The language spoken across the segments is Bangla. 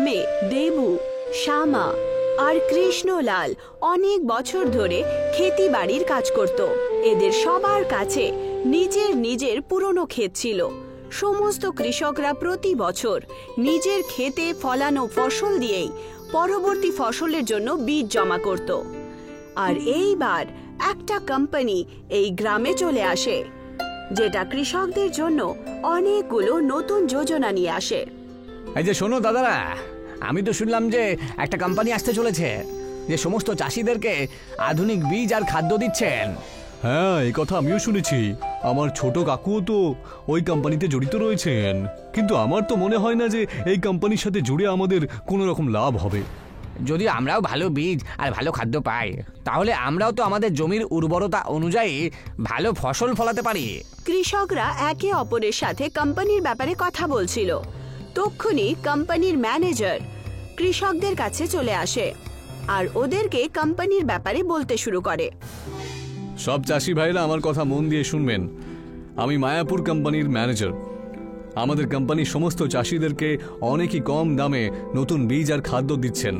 গ্রামে দেবু, শ্যামা আর কৃষ্ণলাল অনেক বছর ধরে খেতিবাড়ির কাজ করত। এদের সবার কাছে নিজের নিজের পুরনো ক্ষেত ছিল। সমস্ত কৃষকরা প্রতি বছর নিজের ক্ষেতে ফলানো ফসল দিয়েই পরবর্তী ফসলের জন্য বীজ জমা করত। আর এইবার একটা কোম্পানি এই গ্রামে চলে আসে, যেটা কৃষকদের জন্য অনেকগুলো নতুন যোজনা নিয়ে আসে। এই যে শোনো দাদারা, আমি তো শুনলাম যে একটা কোম্পানি আসতে চলেছে, যে সমস্ত চাষিদেরকে আধুনিক বীজ আর খাদ্য দিচ্ছেন। হ্যাঁ, এই কথা আমিও শুনেছি। আমার ছোট কাকুও তো ওই কোম্পানিতে জড়িত রয়েছেন, কিন্তু আমার তো মনে হয় না যে এই কোম্পানির সাথে জুড়ে আমাদের কোনো রকম লাভ হবে। যদি আমরাও ভালো বীজ আর ভালো খাদ্য পাই, তাহলে আমরাও তো আমাদের জমির উর্বরতা অনুযায়ী ভালো ফসল ফলাতে পারি। কৃষকরা একে অপরের সাথে কোম্পানির ব্যাপারে কথা বলছিল। তক্ষুনি কোম্পানির ম্যানেজার কৃষকদের কাছে চলে আসে আর ওদেরকে কোম্পানির ব্যাপারে বলতে শুরু করে। সব চাষি ভাইরা আমার কথা মন দিয়ে শুনবেন। আমি মায়াপুর কোম্পানির ম্যানেজার। আমাদের কোম্পানি সমস্ত চাষিদেরকে অনেকই কম দামে নতুন বীজ আর খাদ্য দিচ্ছেন।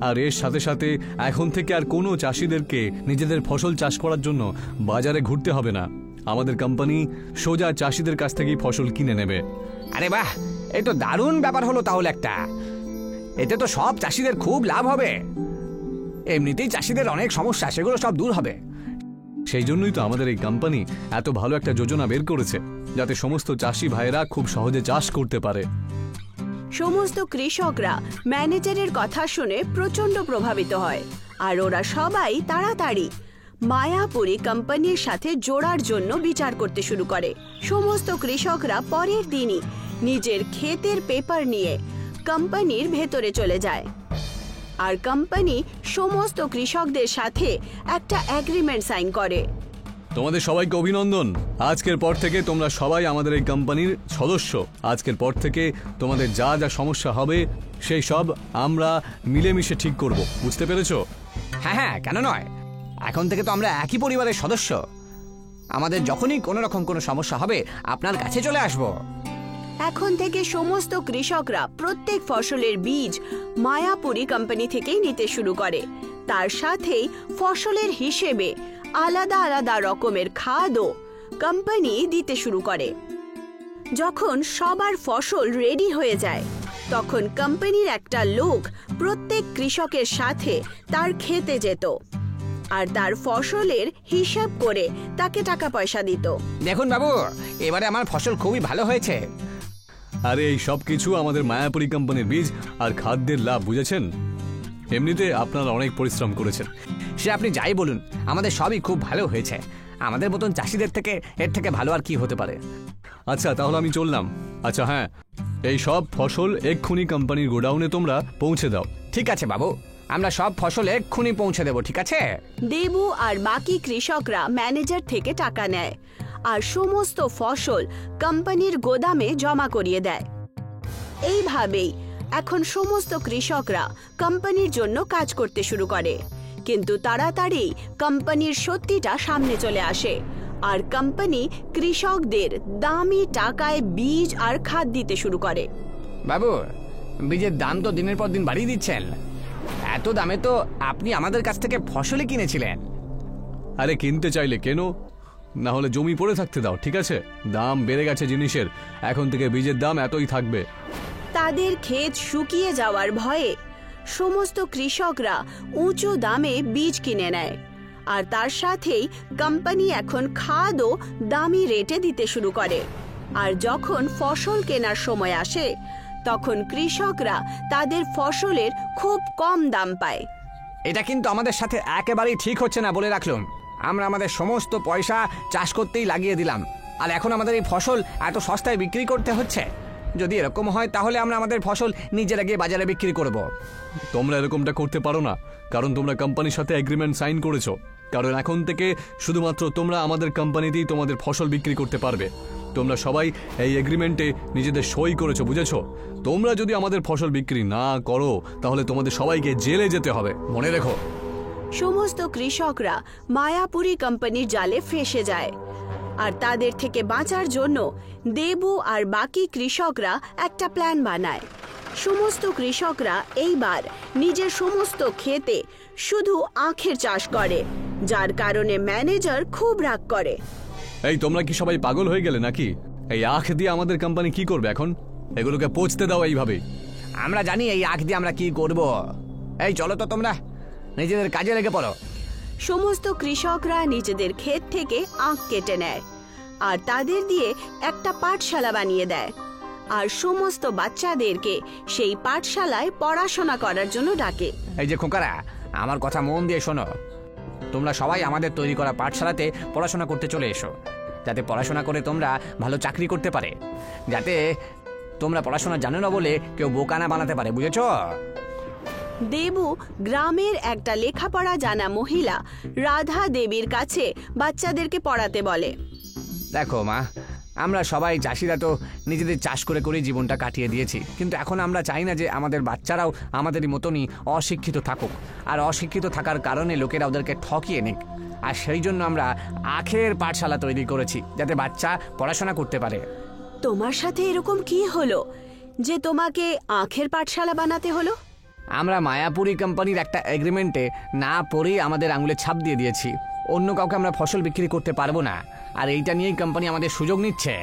আর এর সাথে সাথে এখন থেকে আর কোনো চাষিদেরকে নিজেদের ফসল চাষ করার জন্য বাজারে ঘুরতে হবে না। আমাদের কোম্পানি সোজা চাষিদের কাছ থেকেই ফসল কিনে নেবে। আরে বাহ, এই তো দারুণ ব্যাপার হলো তাহলে একটা। এতে তো সব চাষিদের খুব লাভ হবে। এমনিতেই চাষিদের অনেক সমস্যা, সেগুলো সব দূর হবে। সেই জন্যই তো আমাদের এই কোম্পানি এত ভালো একটা যোজনা বের করেছে, যাতে সমস্ত চাষি ভাইরা খুব সহজে চাষ করতে পারে। সমস্ত কৃষকরা ম্যানেজারের কথা শুনে প্রচন্ড প্রভাবিত হয়, আর ওরা সবাই তাড়াতাড়ি মায়াপুরি কোম্পানির সাথে জোড়ার জন্য বিচার করতে শুরু করে। সমস্ত কৃষকরা পরের দিনই নিজের ক্ষেতের পেপার নিয়ে কোম্পানির ভেতরে চলে যায়, আর কোম্পানি সমস্ত কৃষকদের সাথে একটা এগ্রিমেন্ট সাইন করে। তোমাদের সবাইকে অভিনন্দন। আজকের পর থেকে তোমরা সবাই আমাদের এই কোম্পানির সদস্য। আজকের পর থেকে তোমাদের যা যা সমস্যা হবে সেই সব আমরা মিলেমিশে ঠিক করব, বুঝতে পেরেছো? হ্যাঁ হ্যাঁ, কেন নয়। এখন থেকে তো আমরা একই পরিবারের সদস্য। আমাদের যখনই কোনো রকম কোনো সমস্যা হবে আপনার কাছে চলে আসব। এখন থেকে সমস্ত কৃষকরা প্রত্যেক ফসলের বীজ মায়াপুরি কোম্পানি থেকেই নিতে শুরু করে। তার সাথেই ফসলের হিসেবে আলাদা আলাদা রকমের খাদ্য কোম্পানি দিতে শুরু করে। যখন সবার ফসল রেডি হয়ে যায়, তখন কোম্পানির একটা লোক প্রত্যেক কৃষকের সাথে তার খেতে যেত আর তার ফসলের হিসাব করে তাকে টাকা পয়সা দিত। দেখুন বাবু, এবারে আমার ফসল খুবই ভালো হয়েছে। আরে এই সব কিছু আমাদের মায়াপুরি কোম্পানির বীজ আর খাদ্যের লাভ, বুঝেছেন? এমনিতে আপনারা অনেক পরিশ্রম করেছেন। সে আপনি যাই বলুন, আমাদের সবই খুব ভালো হয়েছে। আমাদের মতন চাষিদের থেকে এর থেকে ভালো আর কি হতে পারে। আচ্ছা, তাহলে আমি চললাম। আচ্ছা হ্যাঁ, এই সব ফসল এক্ষুনি কোম্পানির গোডাউনে তোমরা পৌঁছে দাও। ঠিক আছে বাবু, আমরা সব ফসল এক্ষুনি পৌঁছে দেব, ঠিক আছে? দেবু আর বাকি কৃষকরা ম্যানেজার থেকে টাকা নেয় আর সমস্ত ফসল কোম্পানির গোদামে জমা করিয়ে দেয়। এইভাবেই এখন সমস্ত কৃষকরা কোম্পানির জন্য কাজ করতে শুরু করে। কিন্তু তাড়াতাড়ি কোম্পানির সত্যিটা সামনে চলে আসে আর কোম্পানি কৃষকদের দামি টাকায় বীজ আর খাদ দিতে শুরু করে। বাবু, বীজের দাম তো দিনের পর দিন বাড়িয়ে দিচ্ছেন। এত দামে তো আপনি আমাদের কাছ থেকে ফসলই কিনেছিলেন। আরে কিনতে চাইলে কেন, না হলে জমি পড়ে থাকতে দাও, ঠিক আছে? দাম বেড়ে গেছে জিনিসের, এখন থেকে বীজের দাম এতই থাকবে। তাদের ক্ষেত শুকিয়ে যাওয়ার ভয়ে সমস্ত কৃষকরা উঁচু দামে বীজ কিনে নেয়, আর তার সাথেই কোম্পানি এখন খাদও দামি রেটে দিতে শুরু করে। আর যখন ফসল কেনার সময় আসে, তখন কৃষকরা তাদের ফসলের খুব কম দাম পায়। এটা কিন্তু আমাদের সাথে একেবারেই ঠিক হচ্ছে না, বলে রাখলাম। আমরা আমাদের সমস্ত পয়সা চাষ করতেই লাগিয়ে দিলাম, আর এখন আমাদের এই ফসল এত সস্তায় বিক্রি করতে হচ্ছে। যদি এরকম হয় তাহলে আমরা আমাদের ফসল নিজেরা গিয়ে বাজারে বিক্রি করব। তোমরা এরকমটা করতে পারো না, কারণ তোমরা কোম্পানির সাথে এগ্রিমেন্ট সাইন করেছো। কারণ এখন থেকে শুধুমাত্র তোমরা আমাদের কোম্পানিতেই তোমাদের ফসল বিক্রি করতে পারবে। তোমরা সবাই এই এগ্রিমেন্টে নিজেদের সই করেছো, বুঝেছো? তোমরা যদি আমাদের ফসল বিক্রি না করো, তাহলে তোমাদের সবাইকে জেলে যেতে হবে, মনে রেখো। সমস্ত কৃষকরা মায়াপুরি কোম্পানির জালে ফেঁসে যায়, আর তাদের থেকে বাঁচার জন্য দেবু আর বাকি কৃষকরা একটা প্ল্যান বানায়। সমস্ত কৃষকরা এইবার নিজের সমস্ত ক্ষেতে শুধু আখের চাষ করে, যার কারণে ম্যানেজার খুব রাগ করে। এই তোমরা কি সবাই পাগল হয়ে গেলে নাকি? এই আখ দিয়ে আমাদের কোম্পানি কি করবে এখন? এগুলোকে পচতে দাও এইভাবে। আমরা জানি এই আখ দিয়ে আমরা কি করব। এই চলো তো তোমরা নিজেদের কাজে লেগে পড়ো। সমস্ত কৃষকরা নিজেদের ক্ষেত থেকে আখ কেটে নেয় আর তাদের দিয়ে একটা পাঠশালা বানিয়ে দেয়, আর সমস্ত বাচ্চাদেরকে সেই পাঠশালায় পড়াশোনা করার জন্য ডাকে। এই যে খোকারা, আমার কথা মন দিয়ে শোনো। তোমরা সবাই আমাদের তৈরি করা পাঠশালাতে পড়াশোনা করতে চলে এসো, যাতে পড়াশোনা করে তোমরা ভালো চাকরি করতে পারে, যাতে তোমরা পড়াশোনা জানো না বলে কেউ বোকা না বানাতে পারে, বুঝেছো? দেবু গ্রামের একটা লেখাপড়া জানা মহিলা রাধা দেবীর কাছে বাচ্চাদেরকে পড়াতে বলে। দেখো মা, আমরা সবাই চাষিরা তো নিজেদের চাষ করে করেই জীবনটা কাটিয়ে দিয়েছি, কিন্তু এখন আমরা চাই না যে আমাদের বাচ্চারাও আমাদেরই মতনই অশিক্ষিত থাকুক, আর অশিক্ষিত থাকার কারণে লোকেরা ওদেরকে ঠকিয়ে নিক। আর সেই জন্য আমরা আখের পাঠশালা তৈরি করেছি, যাতে বাচ্চা পড়াশোনা করতে পারে। তোমার সাথে এরকম কি হলো যে তোমাকে আখের পাঠশালা বানাতে হলো? আমরা মায়াপুরি কোম্পানির একটা এগ্রিমেন্টে না পড়েই আমাদের আঙুলে ছাপ দিয়ে দিয়েছি। অন্য কাউকে আমরা ফসল বিক্রি করতে পারবো না, আর এইটা নিয়েই কোম্পানি আমাদের সুযোগ নিচ্ছে।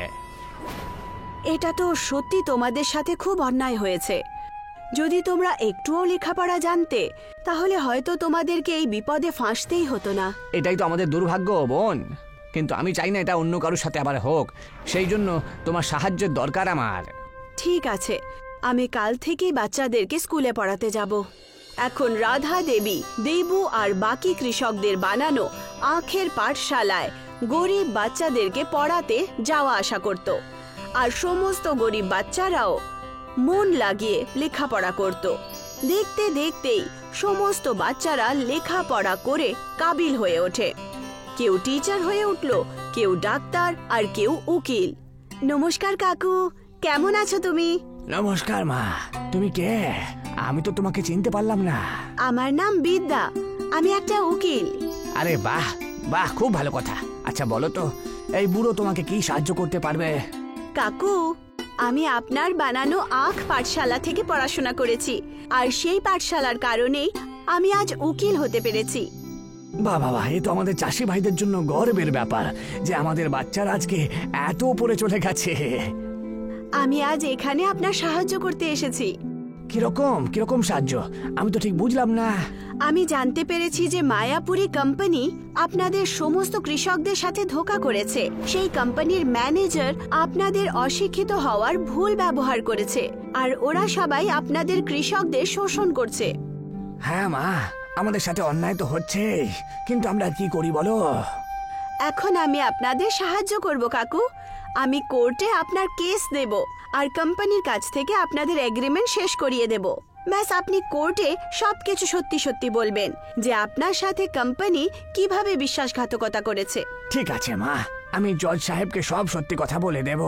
এটা তো সত্যি তোমাদের সাথে খুব অন্যায় হয়েছে। যদি তোমরা একটুও লেখাপড়া জানতে, তাহলে হয়তো তোমাদেরকে এই বিপদে ফাঁসতেই হতো না। এটাই তো আমাদের দুর্ভাগ্য বোন, কিন্তু আমি চাই না এটা অন্য কারোর সাথে আবার হোক। সেই জন্য তোমার সাহায্যের দরকার আমার। ঠিক আছে, আমি কাল থেকেই বাচ্চাদেরকে স্কুলে পড়াতে যাব। এখন রাধা দেবী দেবু আর বাকি কৃষকদের বানানো আখের পাঠশালায় গরিব বাচ্চাদেরকে পড়াতে যাওয়া আসা করত, আর সমস্ত গরিব বাচ্চারাও মন লাগিয়ে লেখাপড়া করত। দেখতে দেখতেই সমস্ত বাচ্চারা লেখাপড়া করে কাবিল হয়ে ওঠে। কেউ টিচার হয়ে উঠল, কেউ ডাক্তার, আর কেউ উকিল। নমস্কার কাকু, কেমন আছো তুমি? নমস্কার মা, তুমি কে? আমি তো তোমাকে চিনতে পারলাম না। আমার নাম বিদ্যা, আমি একটা উকিল। আরে বাহ বাহ, খুব ভালো কথা। আচ্ছা বলো তো, এই বুড়ো তোমাকে কি সাহায্য করতে পারবে? কাকু, আমি আপনার বানানো আখ পাঠশালা থেকে পড়াশোনা করেছি, আর সেই পাঠশালার কারণেই আমি আজ উকিল হতে পেরেছি। বাহ বাবা, এ তো আমাদের চাষি ভাইদের জন্য গর্বের ব্যাপার যে আমাদের বাচ্চারা আজকে এত উপরে চলে গেছে। আমি আজ এখানে আপনার সাহায্য করতে এসেছি। কিরকম কিরকম সাহায্য? আমি তো ঠিক বুঝলাম না। আমি জানতে পেরেছি যে মায়াপুরি কোম্পানি আপনাদের সমস্ত কৃষকদের সাথে ধোঁকা করেছে। সেই কোম্পানির ম্যানেজার আপনাদের অশিক্ষিত হওয়ার ভুল ব্যবহার করেছে, আর ওরা সবাই আপনাদের কৃষকদের শোষণ করছে। হ্যাঁ মা, আমাদের সাথে অন্যায় তো হচ্ছেই, কিন্তু আমরা কি করি বলো? এখন আমি আপনাদের সাহায্য করব কাকু। আমি কোর্টে আপনার কেস দেব, আর কোম্পানির কাছ থেকে আপনাদের এগ্রিমেন্ট শেষ করিয়ে দেব। ব্যাস আপনি কোর্টে সবকিছু সত্যি সত্যি বলবেন যে আপনার সাথে কোম্পানি কিভাবে বিশ্বাসঘাতকতা করেছে। ঠিক আছে মা, আমি জজ সাহেবকে সব সত্যি কথা বলে দেব।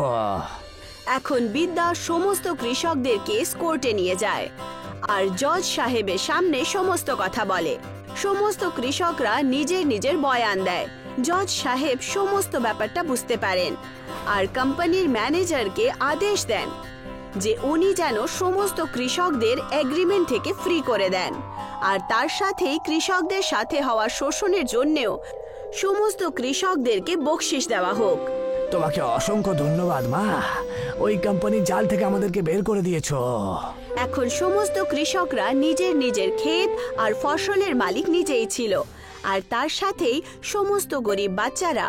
এখন বিদ্যা সমস্ত কৃষকদের কেস কোর্টে নিয়ে যায়, আর জজ সাহেবের সামনে সমস্ত কথা বলে। সমস্ত কৃষকরা নিজের নিজের বয়ান দেয়। জজ সাহেব সমস্ত ব্যাপারটা বুঝতে পারেন, আর কোম্পানির ম্যানেজারকে আদেশ দেন যে উনি যেন সমস্ত কৃষকদের এগ্রিমেন্ট থেকে ফ্রি করে দেন, আর তার সাথেই কৃষকদের সাথে হওয়া শোষণের জন্যেও সমস্ত কৃষকদেরকে বকশিশ দেওয়া হোক। তোমাকে অসংখ্য ধন্যবাদ মা, ওই কোম্পানির জাল থেকে আমাদেরকে বের করে দিয়েছো। এখন সমস্ত কৃষকরা নিজের নিজের ক্ষেত আর ফসলের মালিক নিজেই ছিল, আর তার সাথেই সমস্ত গরিব বাচ্চারা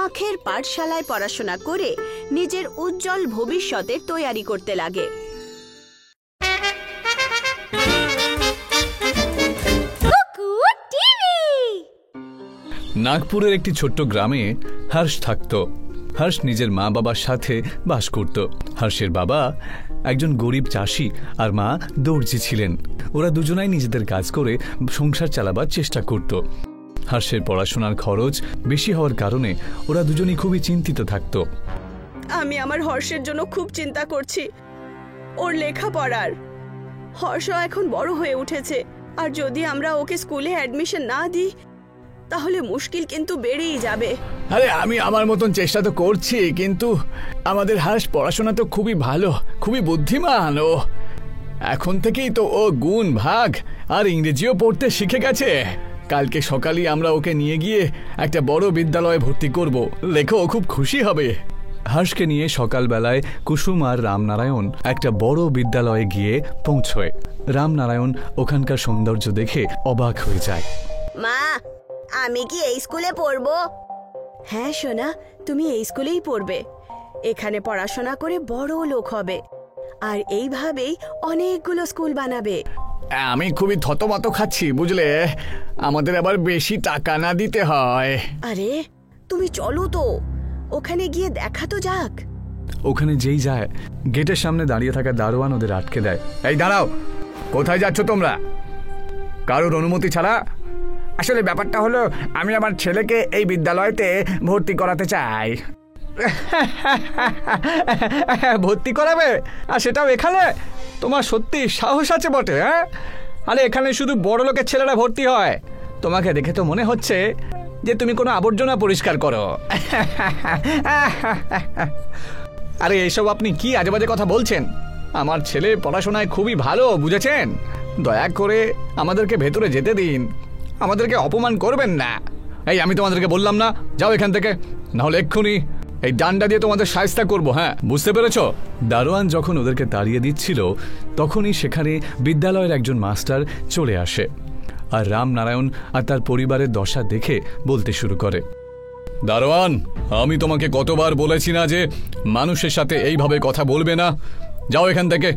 আখের পাঠশালায় পড়াশোনা করে নিজের উজ্জ্বল ভবিষ্যতের তৈয়ারি করতে লাগে। নাগপুরের একটি ছোট্ট গ্রামে হর্ষ থাকত। হর্ষ নিজের মা বাবার সাথে বাস করত। হর্ষের বাবা একজন গরিব চাষি আর মা দর্জি ছিলেন। ওরা দুজনাই নিজেদের কাজ করে সংসার চালাবার চেষ্টা করত। হর্ষের পড়াশোনার খরচ বেশি হওয়ার কারণে ওরা দুজনই খুবই চিন্তিত থাকত। আমি আমার হর্ষের জন্য খুব চিন্তা করছি, ওর লেখাপড়ার। হর্ষ এখন বড় হয়ে উঠেছে, আর যদি আমরা ওকে স্কুলে অ্যাডমিশন না দিই তাহলে মুশকিল কিন্তু বেড়েই যাবে। আরে আমি আমার মতন চেষ্টা তো করছি, কিন্তু আমাদের হর্ষ পড়াশোনা তো খুবই ভালো, খুবই বুদ্ধিমান। এখন থেকেই তো ও গুণ ভাগ আর ইংরেজিও পড়তে শিখে গেছে। কালকে সকালেই আমরা ওকে নিয়ে গিয়ে একটা বড় বিদ্যালয়ে ভর্তি করব। লেখো, ও খুব খুশি হবে। হর্ষকে নিয়ে সকালবেলায় কুসুম আর রামনারায়ণ একটা বড় বিদ্যালয়ে গিয়ে পৌঁছয়। রামনারায়ণ ওখানকার সৌন্দর্য দেখে অবাক হয়ে যায়। মা, আমি কি এই স্কুলে পড়বো? হ্যাঁ সোনা, তুমি এই স্কুলেই পড়বে। এখানে পড়াশোনা করে বড় লোক হবে আর এইভাবেই অনেকগুলো স্কুল বানাবে। আমি খুবই থতমত খাচ্ছি, বুঝলে। আমাদের আবার বেশি টাকা না দিতে হয়। আরে তুমি চলো তো, ওখানে গিয়ে দেখা তো যাক। ওখানে যেই যায়, গেটের সামনে দাঁড়িয়ে থাকা দারোয়ান ওদের আটকে দেয়। এই দাঁড়াও, কোথায় যাচ্ছ তোমরা? কারোর অনুমতি ছাড়া? আসলে ব্যাপারটা হলো, আমি আমার ছেলেকে এই বিদ্যালয়তে ভর্তি করাতে চাই। ভর্তি করাবে? আর সেটাও এখানে? তোমার সত্যি সাহস আছে বটে, হ্যাঁ? আরে এখানে শুধু বড় লোকের ছেলেরা ভর্তি হয়। তোমাকে দেখে তো মনে হচ্ছে যে তুমি কোনো আবর্জনা পরিষ্কার করো। আরে এইসব আপনি কি আজে বাজে কথা বলছেন? আমার ছেলে পড়াশোনায় খুবই ভালো, বুঝেছেন? দয়া করে আমাদেরকে ভেতরে যেতে দিন, আমাদেরকে অপমান করবেন না। এই, আমি তোমাদেরকে বললাম না, যাও এখান থেকে, নাহলে এক্ষুনি এই ডান্ডা দিয়ে তোমাদের শায়েস্তা করবো। হ্যাঁ, বুঝতে পেরেছো? দারোয়ান যখন ওদেরকে তাড়িয়ে দিচ্ছিল, তখনই সেখানে বিদ্যালয়ের একজন মাস্টার চলে আসে আর রামনারায়ণ আর তার পরিবারের দশা দেখে বলতে শুরু করে, দারোয়ান, আমি তোমাকে কতবার বলেছি না যে মানুষের সাথে এইভাবে কথা বলবে না? যাও এখান থেকে,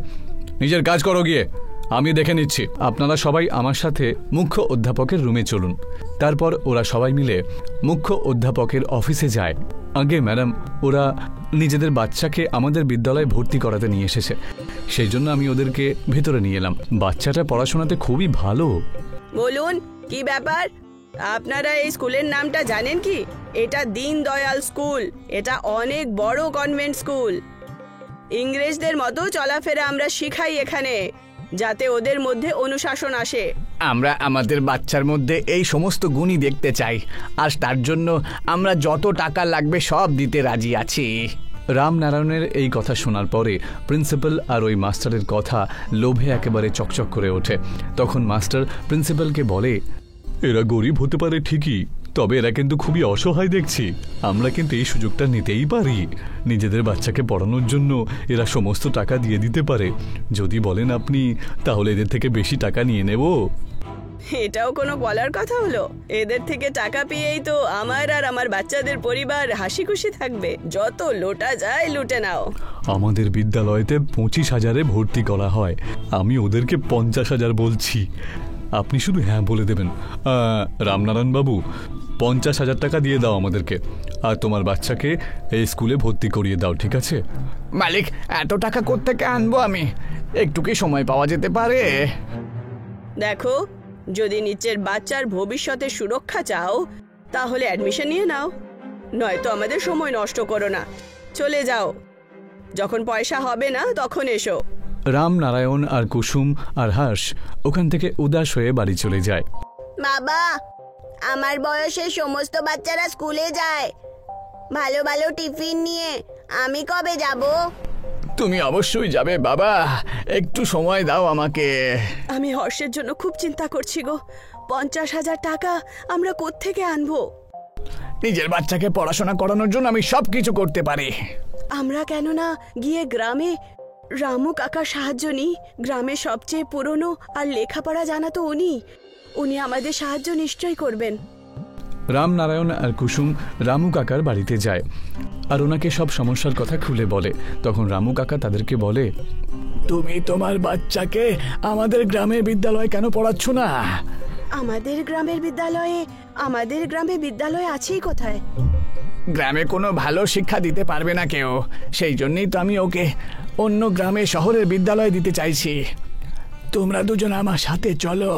নিজের কাজ করো গিয়ে, আমি দেখে নিচ্ছি। আপনারা সবাই আমার সাথে মুখ্য অধ্যাপকের রুমে চলুন। তারপর ওরা সবাই মিলে মুখ্য অধ্যাপকের অফিসে যায়। আগে ম্যাডাম, ওরা নিজেদের বাচ্চাকে আমাদের বিদ্যালয়ে ভর্তি করাতে নিয়ে এসেছে, সেই জন্য আমি ওদেরকে ভেতরে নিয়ে এলাম। বাচ্চাটা পড়াশোনাতে খুবই ভালো। বলুন, কি ব্যাপার? আপনারা এই স্কুলের নামটা জানেন কি? এটা দীনদয়াল স্কুল। এটা অনেক বড় কনভেন্ট স্কুল। ইংরেজদের মতো চলাফেরা আমরা শিখাই এখানে, যাতে ওদের মধ্যে অনুশাসন আসে। আমরা আমাদের বাচ্চার মধ্যে এই সমস্ত গুণই দেখতে চাই, আর তার জন্য আমরা যত টাকা লাগবে সব দিতে রাজি আছি। রামনারায়ণের এই কথা শোনার পরে প্রিন্সিপাল আর ওই মাস্টারের কথা লোভে একেবারে চকচক করে ওঠে। তখন মাস্টার প্রিন্সিপালকে বলে, এরা গরিব হতে পারে ঠিকই, তবে এরা কিন্তু খুবই অসহায় দেখছি। আমরা কিন্তু এই সুযোগটা নিতেই পারি। নিজেদের বাচ্চাকে পড়ানোর জন্য এরা সমস্ত টাকা দিয়ে দিতে পারে। যদি বলেন আপনি, তাহলে এদের থেকে বেশি টাকা নিয়ে নেব। এটাও কোনো বলার কথা হলো? এদের থেকে টাকা পেয়েই তো আমার আর আমার বাচ্চাদের পরিবার হাসি খুশি থাকবে। যত লোটা যায় লুটে নাও। আমাদের বিদ্যালয়তে 25,000-এ ভর্তি করা হয়, আমি ওদেরকে 50,000 বলছি। আপনি শুধু হ্যাঁ বলে দেবেন। রামনারায়ণ বাবু, 50,000 টাকা দিয়ে দাও আমাদেরকে, আর তোমার বাচ্চাকে এই স্কুলে ভর্তি করিয়ে দাও, ঠিক আছে? মালিক, এত টাকা কোত্থেকে আনবো আমি? একটু কি সময় পাওয়া যেতে পারে? দেখো, যদি নিচের বাচ্চার ভবিষ্যতে সুরক্ষা চাও, তাহলে অ্যাডমিশন নিয়ে নাও, নয়তো আমাদের সময় নষ্ট করো না। চলে যাও, যখন পয়সা হবে না তখন এসো। রামনারায়ণ আর কুসুম আর হর্ষ ওখান থেকে উদাস হয়ে বাড়ি চলে যায়। বাবা, আমার বয়সের সমস্ত বাচ্চারা স্কুলে যায় ভালো ভালো টিফিন নিয়ে। আমি কবে যাব? তুমি অবশ্যই যাবে বাবা, একটু সময় দাও আমাকে। আমি হর্ষের জন্য খুব চিন্তা করছি গো। 50,000 টাকা আমরা কোত্থেকে আনবো? নিজের বাচ্চাকে পড়াশোনা করানোর জন্য আমি সব কিছু করতে পারি। আমরা কেন না গিয়ে গ্রামে রামু কাকার সাহায্য নিই? গ্রামে সবচেয়ে পুরনো আর লেখাপড়া জানা তো উনি আমাদের সাহায্য নিশ্চয়ই করবেন। রামনারায়ণ আর কুসুম রামু কাকার বাড়িতে যায় আর ওনাকে সব সমস্যার কথা খুলে বলে। তখন রামু কাকা তাদেরকে বলে, তুমি তোমার বাচ্চাকে আমাদের গ্রামের বিদ্যালয়ে কেন পড়াচ্ছ না? আমাদের গ্রামে বিদ্যালয় আছেই কোথায়? গ্রামে কোনো ভালো শিক্ষা দিতে পারবে না কেউ, সেই জন্যই তো আমি ওকে অন্য গ্রামে শহরের বিদ্যালয়ে দিতে চাইছি। তোমরা দুজন আমার সাথে চলো,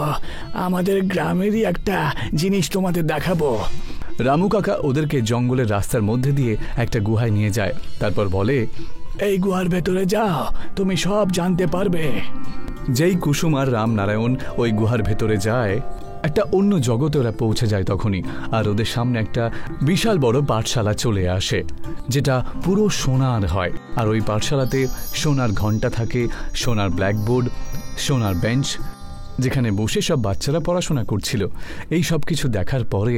আমাদের গ্রামেরই একটা জিনিস তোমাদের দেখাবো। রামু কাকা ওদেরকে জঙ্গলের রাস্তার মধ্যে দিয়ে একটা গুহায় নিয়ে যায়। তারপর বলে, এই গুহার ভেতরে যাও, তুমি সব জানতে পারবে। যেই কুসুম আর রামনারায়ণ ওই গুহার ভেতরে যায়, একটা অন্য জগতে ওরা পৌঁছে যায় তখনই। আর ওদের সামনে একটা বিশাল বড় পাঠশালা চলে আসে, যেটা পুরো সোনার হয়। আর ওই পাঠশালাতে সোনার ঘণ্টা থাকে, সোনার ব্ল্যাকবোর্ড, সোনার বেঞ্চ, যেখানে বসে সব বাচ্চারা পড়াশোনা করছিল। এই সব কিছু দেখার পরে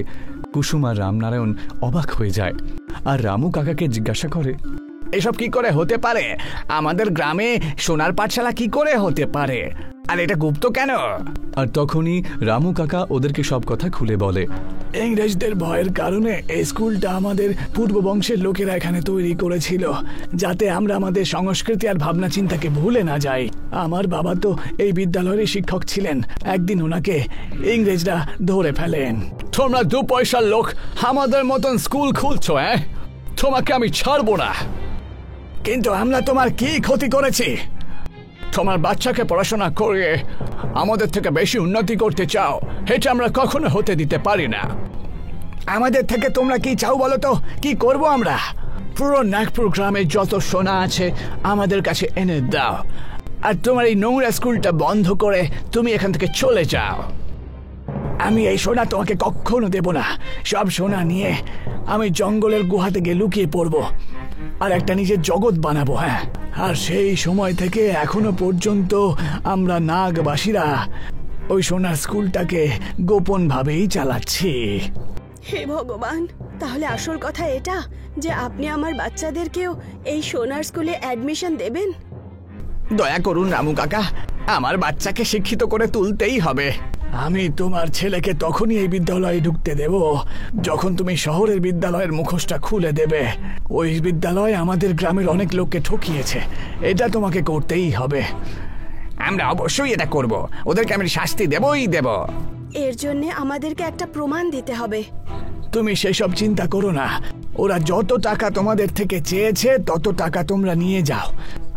কুসুম আর রামনারায়ণ অবাক হয়ে যায়, আর রামু কাকাকে জিজ্ঞাসা করে, এসব কি করে হতে পারে? আমাদের গ্রামে সোনার পাঠশালা কি করে হতে পারে? আর এটা গুপ্ত কেন? আর তখনই রামু কাকা ওদেরকে সব কথা খুলে বলে। ইংরেজদের ভয়ের কারণে এই স্কুলটা আমাদের পূর্ব বংশের লোকেরা এখানে তৈরি করেছিল, যাতে আমরা আমাদের সংস্কৃতি আর ভাবনা চিন্তাকে ভুলে না যাই। আমার বাবা তো এই বিদ্যালয়ের শিক্ষক ছিলেন। একদিন ওনাকে ইংরেজরা ধরে ফেলেন। তোমরা 2 পয়সার লোক আমাদের মতন স্কুল খুলছো? তোমাকে আমি ছাড়বো না। কিন্তু আমরা তোমার কি ক্ষতি করেছি? তোমার বাচ্চাকে পড়াশোনা করিয়ে আমাদের থেকে বেশি উন্নতি করতে চাও, এটা আমরা কখনো হতে দিতে পারি না। আমাদের থেকে তোমরা কি চাও বলো তো? কি করব আমরা? পুরো নাগপুর গ্রামে যত সোনা আছে আমাদের কাছে এনে দাও, আর তোমার এই নোংরা স্কুলটা বন্ধ করে তুমি এখান থেকে চলে যাও। আমি এই সোনা তোমাকে কখনো দেব না। সব সোনা নিয়ে আমি জঙ্গলের গুহাতে গিয়ে লুকিয়ে পড়বো আর একটা নিজের জগৎ বানাবো। হ্যাঁ, আর সেই সময় থেকে এখনো পর্যন্ত আমরা নাগবাসীরা ওই সোনার স্কুলটাকে গোপন ভাবেই চালাচ্ছি। হে ভগবান, তাহলে আসল কথা এটা যে আপনি আমার বাচ্চাদেরকেও এই সোনার স্কুলে অ্যাডমিশন দেবেন? দয়া করুন রামু কাকা, আমার বাচ্চাকে শিক্ষিত করে তুলতেই হবে। আমি তোমার ছেলেকে তখনই এই বিদ্যালয়ে ঢুকতে দেব যখন তুমি শহরের বিদ্যালয়ের মুখোশটা খুলে দেবে। ওই বিদ্যালয় আমাদের গ্রামের অনেক লোককে ঠকিয়েছে, এটা তোমাকে করতেই হবে। আমরা অবশ্যই এটা করব, ওদেরকে আমি শাস্তি দেবই দেব। এর জন্য আমাদেরকে একটা প্রমাণ দিতে হবে। তুমি সেসব চিন্তা করো না। ওরা যত টাকা তোমাদের থেকে চেয়েছে তত টাকা তোমরা নিয়ে যাও।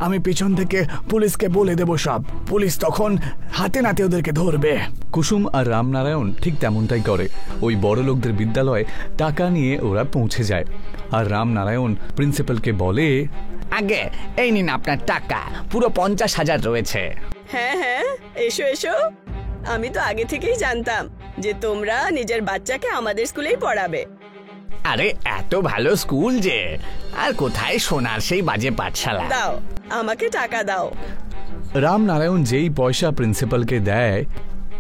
আমি পিছন থেকে পুলিশকে বলে দেব সব। পুলিশ তখন হাতে নাতে ওদেরকে ধরবে। কুসুম আর রামনারায়ণ ঠিক তেমনটাই করে। ওই বড় লোকদের বিদ্যালয়ে টাকা নিয়ে ওরা পৌঁছে যায়, আর রামনারায়ণ প্রিন্সিপালকে বলে, আগে এই নিন আপনার টাকা, পুরো 50,000 রয়েছে। হ্যাঁ হ্যাঁ, এসো এসো। আমি তো আগে থেকেই জানতাম যে তোমরা নিজের বাচ্চাকে আমাদের স্কুলেই পড়াবে। আরে এত ভালো স্কুল যে, আর কোথায় সোনার সেই বাজে পাঠশালা। দাও, আমাকে টাকা দাও। রামনারায়ণ যেই পয়সা প্রিন্সিপালকে দেয়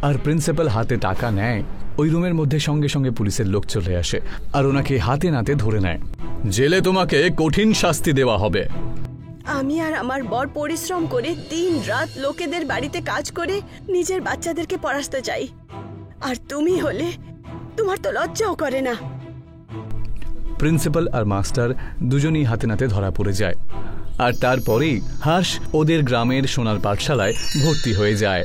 আর প্রিন্সিপাল হাতে টাকা নেয়, ওই রুমের মধ্যে সঙ্গে সঙ্গে পুলিশের লোক চলে আসে আর ওনাকে হাতে নাতে ধরে নেয়। জেলে তোমাকে কঠিন শাস্তি দেওয়া হবে। আমি আর আমার বর পরিশ্রম করে দিন রাত লোকেদের বাড়িতে কাজ করে নিজের বাচ্চাদেরকে পড়াতে চাই, আর তুমি হলে তোমার তো লজ্জাও করে না। প্রিন্সিপাল আর মাস্টার দুজনেই হাতে নাতে ধরা পড়ে যায়, আর তারপরেই হর্ষ ওদের গ্রামের সোনার পাঠশালায় ভর্তি হয়ে যায়।